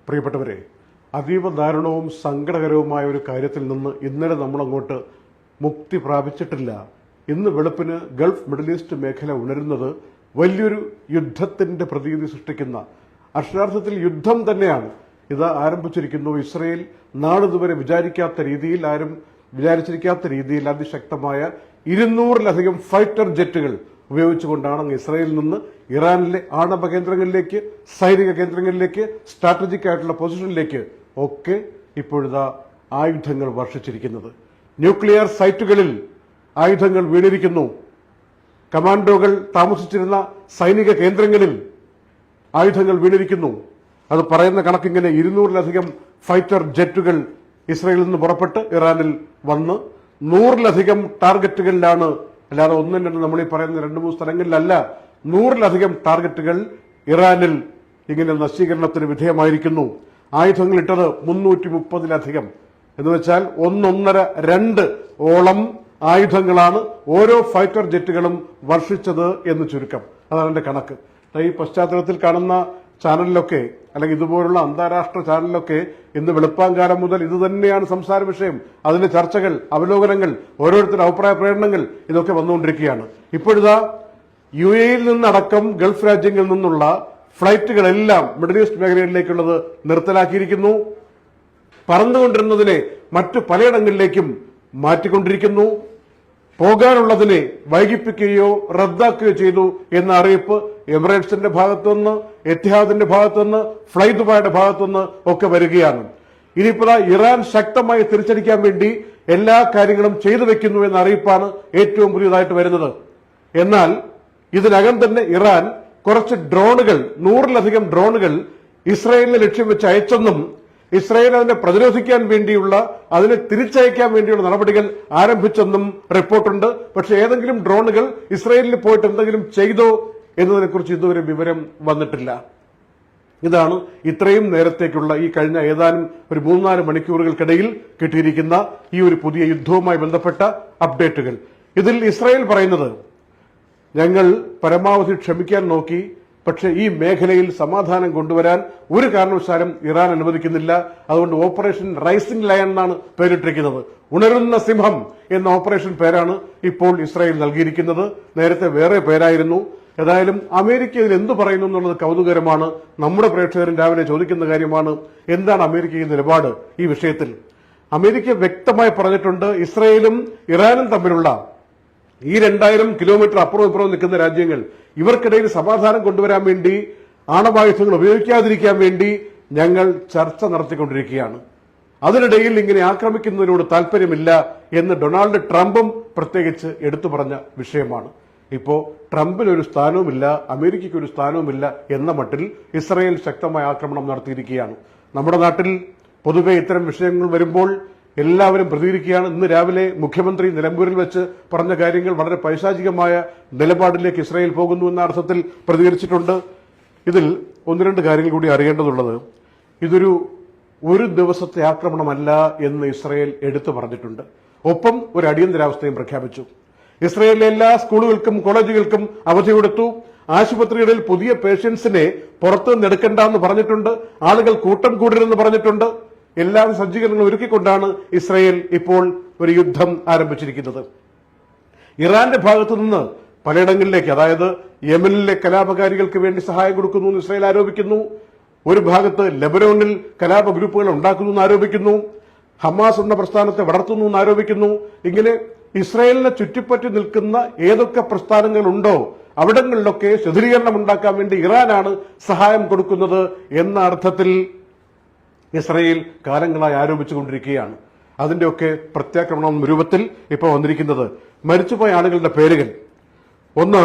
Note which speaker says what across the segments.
Speaker 1: പ്രിയപ്പെട്ടവരെ, അതീവ ദാരുണവും സങ്കടകരവുമായ ഒരു കാര്യത്തിൽ നിന്ന് ഇന്നലെ നമ്മളങ്ങോട്ട് മുക്തി പ്രാപിച്ചിട്ടില്ല. ഇന്ന് വെളുപ്പിന് ഗൾഫ് മിഡിൽ ഈസ്റ്റ് മേഖല ഉണരുന്നത് വലിയൊരു യുദ്ധത്തിന്റെ പ്രതീതി സൃഷ്ടിക്കുന്ന, അക്ഷരാർത്ഥത്തിൽ യുദ്ധം തന്നെയാണ് ഇത് ആരംഭിച്ചിരിക്കുന്നു. ഇസ്രയേൽ നാളിതുവരെ ആരും വിചാരിച്ചിരിക്കാത്ത രീതിയിൽ അതിശക്തമായ 200-ലധികം ഫൈറ്റർ ജെറ്റുകൾ ഉപയോഗിച്ചുകൊണ്ടാണ് ഇസ്രയേലിൽ നിന്ന് ഇറാനിലെ ആണവ കേന്ദ്രങ്ങളിലേക്ക്, സൈനിക കേന്ദ്രങ്ങളിലേക്ക്, സ്ട്രാറ്റജിക് ആയിട്ടുള്ള പൊസിഷനിലേക്ക് ഒക്കെ ഇപ്പോഴിതാ ആയുധങ്ങൾ വർഷിച്ചിരിക്കുന്നത്. ന്യൂക്ലിയർ സൈറ്റുകളിൽ ആയുധങ്ങൾ വീണിരിക്കുന്നു. കമാൻഡോകൾ താമസിച്ചിരുന്ന സൈനിക കേന്ദ്രങ്ങളിൽ ആയുധങ്ങൾ വീണിരിക്കുന്നു. അത് പറയുന്ന കണക്കിങ്ങനെ 200-ലധികം ഫൈറ്റർ ജെറ്റുകൾ ഇസ്രയേലിൽ നിന്ന് പുറപ്പെട്ട് ഇറാനിൽ വന്ന് 100-ലധികം ടാർഗറ്റുകളിലാണ്, അല്ലാതെ ഒന്നും രണ്ടും നമ്മൾ ഈ പറയുന്ന 2-3 സ്ഥലങ്ങളിലല്ല, 100-ലധികം ടാർഗറ്റുകൾ ഇറാനിൽ ഇങ്ങനെ നശീകരണത്തിന് വിധേയമായിരിക്കുന്നു. ആയുധങ്ങൾ ഇട്ടത് 330-ലധികം, എന്ന് വെച്ചാൽ 1-1.5-2 ഓളം ആയുധങ്ങളാണ് ഓരോ ഫൈറ്റർ ജെറ്റുകളും വർഷിച്ചത് എന്ന് ചുരുക്കം. അതാണ് എന്റെ കണക്ക്. ഈ പശ്ചാത്തലത്തിൽ കാണുന്ന ചാനലിലൊക്കെ, അല്ലെങ്കിൽ ഇതുപോലുള്ള അന്താരാഷ്ട്ര ചാനലിലൊക്കെ ഇന്ന് വെളുപ്പാങ്കാലം മുതൽ ഇത് തന്നെയാണ് സംസാര വിഷയം. അതിന്റെ ചർച്ചകൾ, അവലോകനങ്ങൾ, ഓരോരുത്തരുടെ അഭിപ്രായ പ്രകടനങ്ങൾ ഇതൊക്കെ വന്നുകൊണ്ടിരിക്കുകയാണ്. ഇപ്പോഴിതാ UAE-യിൽ നിന്നടക്കം ഗൾഫ് രാജ്യങ്ങളിൽ നിന്നുള്ള ഫ്ലൈറ്റുകളെല്ലാം മിഡിൽ ഈസ്റ്റ് മേഖലയിലേക്കുള്ളത് നിർത്തലാക്കിയിരിക്കുന്നു. പറന്നുകൊണ്ടിരുന്നതിനെ മറ്റു പലയിടങ്ങളിലേക്കും മാറ്റിക്കൊണ്ടിരിക്കുന്നു. പോകാനുള്ളതിനെ വൈകിപ്പിക്കുകയോ റദ്ദാക്കുകയോ ചെയ്തു എന്ന അറിയിപ്പ് എമിറേറ്റ്സിന്റെ ഭാഗത്തുനിന്ന്, എത്തിഹാദിന്റെ ഭാഗത്തുനിന്ന്, ഫ്ലൈ ദുബായിയുടെ ഭാഗത്തുനിന്ന് ഒക്കെ വരികയാണ്. ഇനിയിപ്പോൾ ഇറാൻ ശക്തമായി തിരിച്ചടിക്കാൻ വേണ്ടി എല്ലാ കാര്യങ്ങളും ചെയ്തു വെക്കുന്നു എന്ന അറിയിപ്പാണ് ഏറ്റവും പുതിയതായിട്ട് വരുന്നത്. എന്നാൽ ഇതിനകം തന്നെ ഇറാൻ കുറച്ച് ഡ്രോണുകൾ, 100-ലധികം ഡ്രോണുകൾ ഇസ്രായേലിനെ ലക്ഷ്യം വെച്ച് അയച്ചെന്നും ഇസ്രായേൽ അതിനെ പ്രതിരോധിക്കാൻ വേണ്ടിയുള്ള, അതിനെ തിരിച്ചയക്കാൻ വേണ്ടിയുള്ള നടപടികൾ ആരംഭിച്ചെന്നും റിപ്പോർട്ടുണ്ട്. പക്ഷെ ഏതെങ്കിലും ഡ്രോണുകൾ ഇസ്രായേലിൽ പോയിട്ട് എന്തെങ്കിലും ചെയ്തോ എന്നതിനെക്കുറിച്ച് ഇതുവരെ വിവരം വന്നിട്ടില്ല. ഇതാണ് ഇത്രയും നേരത്തേക്കുള്ള ഈ കഴിഞ്ഞ ഏതാനും ഒരു 3-4 മണിക്കൂറുകൾക്കിടയിൽ കിട്ടിയിരിക്കുന്ന ഈ ഒരു പുതിയ യുദ്ധവുമായി ബന്ധപ്പെട്ട അപ്ഡേറ്റുകൾ. ഇതിൽ ഇസ്രായേൽ പറയുന്നത്, ഞങ്ങൾ പരമാവധി ക്ഷമിക്കാൻ നോക്കി, പക്ഷേ ഈ മേഖലയിൽ സമാധാനം കൊണ്ടുവരാൻ ഒരു കാരണവശാലും ഇറാൻ അനുവദിക്കുന്നില്ല. അതുകൊണ്ട് ഓപ്പറേഷൻ റൈസിംഗ് ലയൺ എന്നാണ് പേരിട്ടിരിക്കുന്നത്. ഉണരുന്ന സിംഹം എന്ന ഓപ്പറേഷൻ പേരാണ് ഇപ്പോൾ ഇസ്രായേൽ നൽകിയിരിക്കുന്നത്. നേരത്തെ വേറെ പേരായിരുന്നു. ഏതായാലും അമേരിക്ക ഇതിൽ എന്തു പറയുന്നു എന്നുള്ളത് കൗതുകരമാണ്. നമ്മുടെ പ്രേക്ഷകരും രാവിലെ ചോദിക്കുന്ന കാര്യമാണ്, എന്താണ് അമേരിക്കയുടെ നിലപാട് ഈ വിഷയത്തിൽ. അമേരിക്ക വ്യക്തമായി പറഞ്ഞിട്ടുണ്ട്, ഇസ്രായേലും ഇറാനും തമ്മിലുള്ള ഈ 2000 കിലോമീറ്റർ അപ്പുറം ഇപ്പുറം നിൽക്കുന്ന രാജ്യങ്ങൾ, ഇവർക്കിടയിൽ സമാധാനം കൊണ്ടുവരാൻ വേണ്ടി, ആണവായുധങ്ങൾ ഉപയോഗിക്കാതിരിക്കാൻ വേണ്ടി ഞങ്ങൾ ചർച്ച നടത്തിക്കൊണ്ടിരിക്കുകയാണ്. അതിനിടയിൽ ഇങ്ങനെ ആക്രമിക്കുന്നതിനോട് താല്പര്യമില്ല എന്ന് ഡൊണാൾഡ് ട്രംപും പ്രത്യേകിച്ച് എടുത്തു പറഞ്ഞ വിഷയമാണ്. ഇപ്പോ ട്രംപിനൊരു സ്ഥാനവുമില്ല, അമേരിക്കയ്ക്ക് ഒരു സ്ഥാനവുമില്ല എന്ന മട്ടിൽ ഇസ്രായേൽ ശക്തമായ ആക്രമണം നടത്തിയിരിക്കുകയാണ്. നമ്മുടെ നാട്ടിൽ പൊതുവെ ഇത്തരം വിഷയങ്ങൾ വരുമ്പോൾ എല്ലാവരും പ്രതികരിക്കുകയാണ്. ഇന്ന് രാവിലെ മുഖ്യമന്ത്രി നിലമ്പൂരിൽ വെച്ച് പറഞ്ഞ കാര്യങ്ങൾ വളരെ പൈശാചികമായ നിലപാടിലേക്ക് ഇസ്രായേൽ പോകുന്നു എന്ന അർത്ഥത്തിൽ പ്രതികരിച്ചിട്ടുണ്ട്. ഇതിൽ 1-2 കാര്യങ്ങൾ കൂടി അറിയേണ്ടതുള്ളത്, ഒരു ദിവസത്തെ ആക്രമണമല്ല എന്ന് ഇസ്രായേൽ എടുത്തു പറഞ്ഞിട്ടുണ്ട്. ഒപ്പം ഒരു അടിയന്തരാവസ്ഥയും പ്രഖ്യാപിച്ചു. ഇസ്രായേലിലെ എല്ലാ സ്കൂളുകൾക്കും കോളേജുകൾക്കും അവധി കൊടുത്തു. ആശുപത്രികളിൽ പുതിയ പേഷ്യൻസിനെ പുറത്തുനിന്ന് എടുക്കണ്ടെന്ന് പറഞ്ഞിട്ടുണ്ട്. ആളുകൾ കൂട്ടം കൂടരുതെന്ന് പറഞ്ഞിട്ടുണ്ട്. എല്ലാ സജ്ജീകരണങ്ങളും ഒരുക്കിക്കൊണ്ടാണ് ഇസ്രായേൽ ഇപ്പോൾ ഒരു യുദ്ധം ആരംഭിച്ചിരിക്കുന്നത്. ഇറാന്റെ ഭാഗത്തു നിന്ന് പലയിടങ്ങളിലേക്ക്, അതായത് യമനിലെ കലാപകാരികൾക്ക് വേണ്ടി സഹായം കൊടുക്കുന്നു എന്ന് ഇസ്രായേൽ ആരോപിക്കുന്നു. ഒരു ഭാഗത്ത് ലെബനോണിൽ കലാപ ഗ്രൂപ്പുകൾ ഉണ്ടാക്കുന്നു എന്ന് ആരോപിക്കുന്നു. ഹമാസ് എന്ന പ്രസ്ഥാനത്തെ വളർത്തുന്നു എന്ന് ആരോപിക്കുന്നു. ഇങ്ങനെ ഇസ്രായേലിനെ ചുറ്റിപ്പറ്റി നിൽക്കുന്ന ഏതൊക്കെ പ്രസ്ഥാനങ്ങളുണ്ടോ അവിടങ്ങളിലൊക്കെ ശിഥിലീകരണം ഉണ്ടാക്കാൻ വേണ്ടി ഇറാനാണ് സഹായം കൊടുക്കുന്നത് എന്ന അർത്ഥത്തിൽ ഇസ്രായേൽ കാലങ്ങളായി ആരോപിച്ചുകൊണ്ടിരിക്കുകയാണ്. അതിന്റെയൊക്കെ പ്രത്യാക്രമണം രൂപത്തിൽ ഇപ്പോൾ വന്നിരിക്കുന്നത് മരിച്ചുപോയ ആളുകളുടെ പേരുകൾ. ഒന്ന്,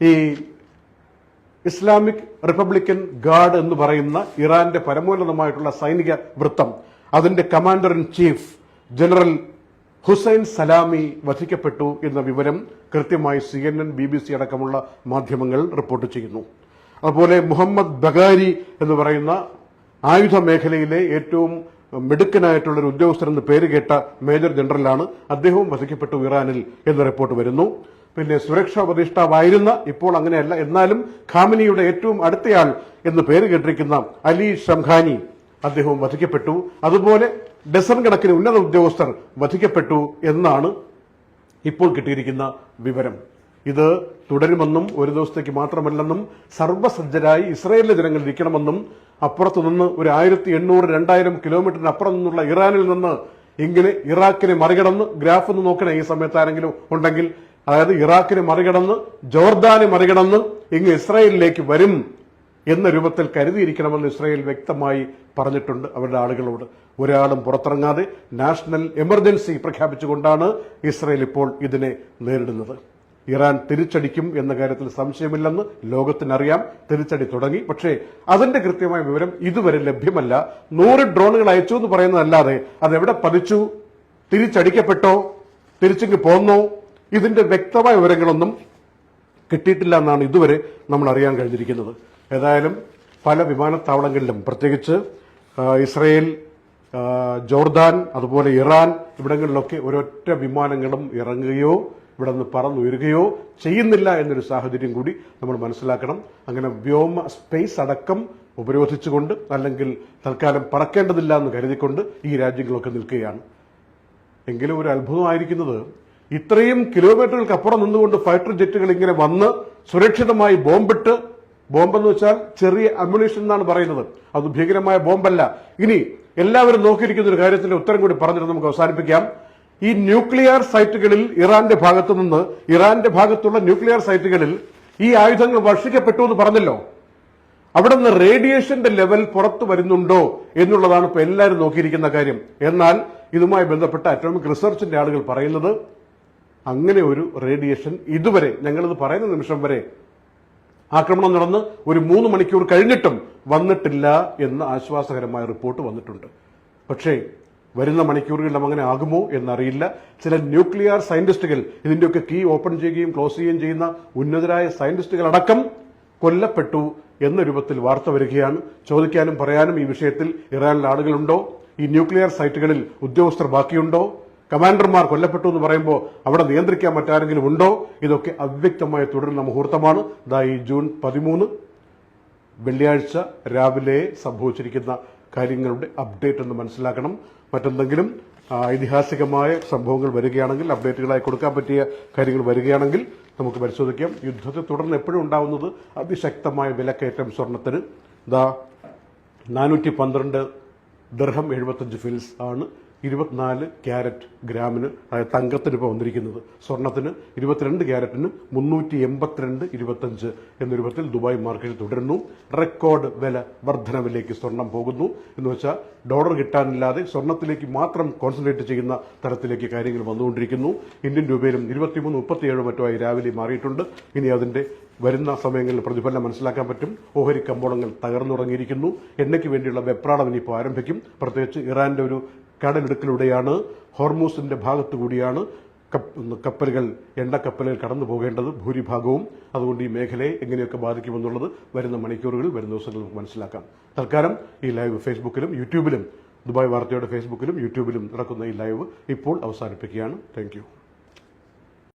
Speaker 1: ഈ ഇസ്ലാമിക് റിപ്പബ്ലിക്കൻ ഗാർഡ് എന്ന് പറയുന്ന ഇറാന്റെ പരമോന്നതമായിട്ടുള്ള സൈനിക വൃത്തം, അതിന്റെ commander in chief general Hussein Salami വധിക്കപ്പെട്ടു എന്ന വിവരം കൃത്യമായി CNN, BBC അടക്കമുള്ള മാധ്യമങ്ങൾ റിപ്പോർട്ട് ചെയ്യുന്നു. അതുപോലെ മുഹമ്മദ് ബഗാരി എന്ന് പറയുന്ന ആയുധ മേഖലയിലെ ഏറ്റവും മിടുക്കനായിട്ടുള്ള ഒരു ഉദ്യോഗസ്ഥരെന്ന് പേര് കേട്ട മേജർ ജനറലാണ്, അദ്ദേഹവും വധിക്കപ്പെട്ടു ഇറാനിൽ എന്ന റിപ്പോർട്ട് വരുന്നു. പിന്നെ സുരക്ഷാ ഉപദേഷ്ടാവായിരുന്ന, ഇപ്പോൾ അങ്ങനെയല്ല, എന്നാലും ഖാമിനിയുടെ ഏറ്റവും അടുത്തയാൾ എന്ന് പേര് കേട്ടിരിക്കുന്ന അലി ഷംഖാനി അദ്ദേഹവും വധിക്കപ്പെട്ടു. അതുപോലെ ഡസൻ കണക്കിന് ഉന്നത ഉദ്യോഗസ്ഥർ വധിക്കപ്പെട്ടു എന്നാണ് ഇപ്പോൾ കിട്ടിയിരിക്കുന്ന വിവരം. ഇത് തുടരുമെന്നും ഒരു ദിവസത്തേക്ക് മാത്രമല്ലെന്നും സർവ്വസജ്ജരായി ഇസ്രായേലിലെ ജനങ്ങൾ ഇരിക്കണമെന്നും അപ്പുറത്തുനിന്ന് ഒരു 1800-2000 കിലോമീറ്ററിന് അപ്പുറം നിന്നുള്ള ഇറാനിൽ നിന്ന് ഇങ്ങനെ ഇറാഖിനെ മറികടന്ന്, ഗ്രാഫ് ഒന്ന് നോക്കണേ ഈ സമയത്ത് ആരെങ്കിലും ഉണ്ടെങ്കിൽ, അതായത് ഇറാഖിനെ മറികടന്ന് ജോർദാനെ മറികടന്ന് ഇങ്ങ് ഇസ്രായേലിലേക്ക് വരും എന്ന രൂപത്തിൽ കരുതിയിരിക്കണമെന്ന് ഇസ്രായേൽ വ്യക്തമായി പറഞ്ഞിട്ടുണ്ട് അവരുടെ ആളുകളോട്. ഒരാളും പുറത്തിറങ്ങാതെ നാഷണൽ എമർജൻസി പ്രഖ്യാപിച്ചുകൊണ്ടാണ് ഇസ്രായേൽ ഇപ്പോൾ ഇതിനെ നേരിടുന്നത്. ഇറാൻ തിരിച്ചടിക്കും എന്ന കാര്യത്തിൽ സംശയമില്ലെന്ന് ലോകത്തിനറിയാം. തിരിച്ചടി തുടങ്ങി. പക്ഷേ അതിന്റെ കൃത്യമായ വിവരം ഇതുവരെ ലഭ്യമല്ല. 100 ഡ്രോണുകൾ അയച്ചു എന്ന് പറയുന്നതല്ലാതെ അതെവിടെ പതിച്ചു, തിരിച്ചടിക്കപ്പെട്ടോ, തിരിച്ചിങ്ങ് പോന്നോ, ഇതിന്റെ വ്യക്തമായ വിവരങ്ങളൊന്നും കിട്ടിയിട്ടില്ല എന്നാണ് ഇതുവരെ നമ്മൾ അറിയാൻ കഴിഞ്ഞിരിക്കുന്നത്. ഏതായാലും പല വിമാനത്താവളങ്ങളിലും, പ്രത്യേകിച്ച് ഇസ്രയേൽ, ജോർദാൻ, അതുപോലെ ഇറാൻ ഇവിടങ്ങളിലൊക്കെ ഒരൊറ്റ വിമാനങ്ങളും ഇറങ്ങുകയോ ഇവിടെ നിന്ന് പറന്നുയരുകയോ ചെയ്യുന്നില്ല എന്നൊരു സാഹചര്യം കൂടി നമ്മൾ മനസ്സിലാക്കണം. അങ്ങനെ വ്യോമ സ്പേസ് അടക്കം ഉപരോധിച്ചുകൊണ്ട്, അല്ലെങ്കിൽ തൽക്കാലം പറക്കേണ്ടതില്ല എന്ന് കരുതിക്കൊണ്ട് ഈ രാജ്യങ്ങളൊക്കെ നിൽക്കുകയാണ്. എങ്കിലും ഒരു അത്ഭുതമായിരിക്കുന്നത്, ഇത്രയും കിലോമീറ്ററുകൾക്ക് അപ്പുറം നിന്നുകൊണ്ട് ഫൈറ്റർ ജെറ്റുകൾ ഇങ്ങനെ വന്ന് സുരക്ഷിതമായി ബോംബിട്ട്, ബോംബെന്ന് വെച്ചാൽ ചെറിയ അമ്യുണീഷൻ എന്നാണ് പറയുന്നത്, അത് ഭീകരമായ ബോംബല്ല. ഇനി എല്ലാവരും നോക്കിയിരിക്കുന്ന ഒരു കാര്യത്തിന്റെ ഉത്തരം കൂടി പറഞ്ഞിട്ട് നമുക്ക് അവസാനിപ്പിക്കാം. ഈ ന്യൂക്ലിയർ സൈറ്റുകളിൽ ഇറാന്റെ ഭാഗത്തു നിന്ന്, ഇറാന്റെ ഭാഗത്തുള്ള ന്യൂക്ലിയർ സൈറ്റുകളിൽ ഈ ആയുധങ്ങൾ വർഷിക്കപ്പെട്ടു എന്ന് പറഞ്ഞല്ലോ. അവിടെ നിന്ന് റേഡിയേഷന്റെ ലെവൽ പുറത്തു വരുന്നുണ്ടോ എന്നുള്ളതാണ് ഇപ്പൊ എല്ലാവരും നോക്കിയിരിക്കുന്ന കാര്യം. എന്നാൽ ഇതുമായി ബന്ധപ്പെട്ട അറ്റോമിക് റിസർച്ചിന്റെ ആളുകൾ പറയുന്നത് അങ്ങനെ ഒരു റേഡിയേഷൻ ഇതുവരെ, ഞങ്ങളിത് പറയുന്ന നിമിഷം വരെ, ആക്രമണം നടന്ന് ഒരു 3 മണിക്കൂർ കഴിഞ്ഞിട്ടും വന്നിട്ടില്ല എന്ന ആശ്വാസകരമായ റിപ്പോർട്ട് വന്നിട്ടുണ്ട്. പക്ഷേ വരുന്ന മണിക്കൂറുകളിലും അങ്ങനെ ആകുമോ എന്നറിയില്ല. ചില ന്യൂക്ലിയർ സയന്റിസ്റ്റുകൾ, ഇതിന്റെയൊക്കെ കീ ഓപ്പൺ ചെയ്യുകയും ക്ലോസ് ചെയ്യുകയും ചെയ്യുന്ന ഉന്നതരായ സയന്റിസ്റ്റുകൾ അടക്കം കൊല്ലപ്പെട്ടു എന്ന രൂപത്തിൽ വാർത്ത വരികയാണ്. ചോദിക്കാനും പറയാനും ഈ വിഷയത്തിൽ ഇറാനിലെ ആളുകളുണ്ടോ? ഈ ന്യൂക്ലിയർ സൈറ്റുകളിൽ ഉദ്യോഗസ്ഥർ ബാക്കിയുണ്ടോ? കമാൻഡർമാർ കൊല്ലപ്പെട്ടു എന്ന് പറയുമ്പോൾ അവിടെ നിയന്ത്രിക്കാൻ മറ്റാരെങ്കിലും ഉണ്ടോ? ഇതൊക്കെ അവ്യക്തമായി തുടരുന്ന മുഹൂർത്തമാണ്. ഈ ജൂൺ 13 വെള്ളിയാഴ്ച രാവിലെ സംഭവിച്ചിരിക്കുന്ന കാര്യങ്ങളുടെ അപ്ഡേറ്റ് എന്ന് മനസ്സിലാക്കണം. മറ്റെന്തെങ്കിലും ഐതിഹാസികമായ സംഭവങ്ങൾ വരികയാണെങ്കിൽ, അപ്ഡേറ്റുകളായി കൊടുക്കാൻ പറ്റിയ കാര്യങ്ങൾ വരികയാണെങ്കിൽ നമുക്ക് പരിശോധിക്കാം. യുദ്ധത്തെ തുടർന്ന് എപ്പോഴും ഉണ്ടാവുന്നത് അതിശക്തമായ വിലക്കയറ്റം. സ്വർണത്തിന് 412 ദിർഹം 75 ഫിൽസ് ആണ് 24 ക്യാരറ്റ് ഗ്രാമിന്, അതായത് തങ്കത്തിന് ഇപ്പോൾ വന്നിരിക്കുന്നത്. സ്വർണത്തിന് 22 ക്യാരറ്റിന് 382.25 എന്ന രൂപത്തിൽ ദുബായ് മാർക്കറ്റിൽ തുടരുന്നു. റെക്കോർഡ് വില വർധനവിലേക്ക് സ്വർണം പോകുന്നു. എന്ന് വെച്ചാൽ ഡോളർ കിട്ടാനില്ലാതെ സ്വർണത്തിലേക്ക് മാത്രം കോൺസെൻട്രേറ്റ് ചെയ്യുന്ന തരത്തിലേക്ക് കാര്യങ്ങൾ വന്നുകൊണ്ടിരിക്കുന്നു. ഇന്ത്യൻ രൂപയിലും 23-37 മറ്റുമായി രാവിലെ മാറിയിട്ടുണ്ട്. ഇനി അതിന്റെ വരുന്ന സമയങ്ങളിൽ പ്രതിഫലനം മനസ്സിലാക്കാൻ പറ്റും. ഓഹരി കമ്പോളങ്ങൾ തകർന്നുറങ്ങിയിരിക്കുന്നു. എണ്ണയ്ക്ക് വേണ്ടിയുള്ള വെപ്രാളം ഇനിയിപ്പോൾ ആരംഭിക്കും. പ്രത്യേകിച്ച് ഇറാന്റെ ഒരു കടലിടുക്കിലൂടെയാണ്, ഹോർമൂസിന്റെ ഭാഗത്തുകൂടിയാണ് കപ്പലുകൾ, എണ്ണക്കപ്പലുകൾ കടന്നു പോകേണ്ടത് ഭൂരിഭാഗവും. അതുകൊണ്ട് ഈ മേഖലയെ എങ്ങനെയൊക്കെ ബാധിക്കുമെന്നുള്ളത് വരുന്ന മണിക്കൂറുകളിൽ, വരുന്ന ദിവസങ്ങളിൽ നമുക്ക് മനസ്സിലാക്കാം. തൽക്കാലം ഈ ലൈവ് ഫേസ്ബുക്കിലും യൂട്യൂബിലും, ദുബായ് വാർത്തയുടെ ഫേസ്ബുക്കിലും യൂട്യൂബിലും നടക്കുന്ന ഈ ലൈവ് ഇപ്പോൾ അവസാനിപ്പിക്കുകയാണ്. Thank you.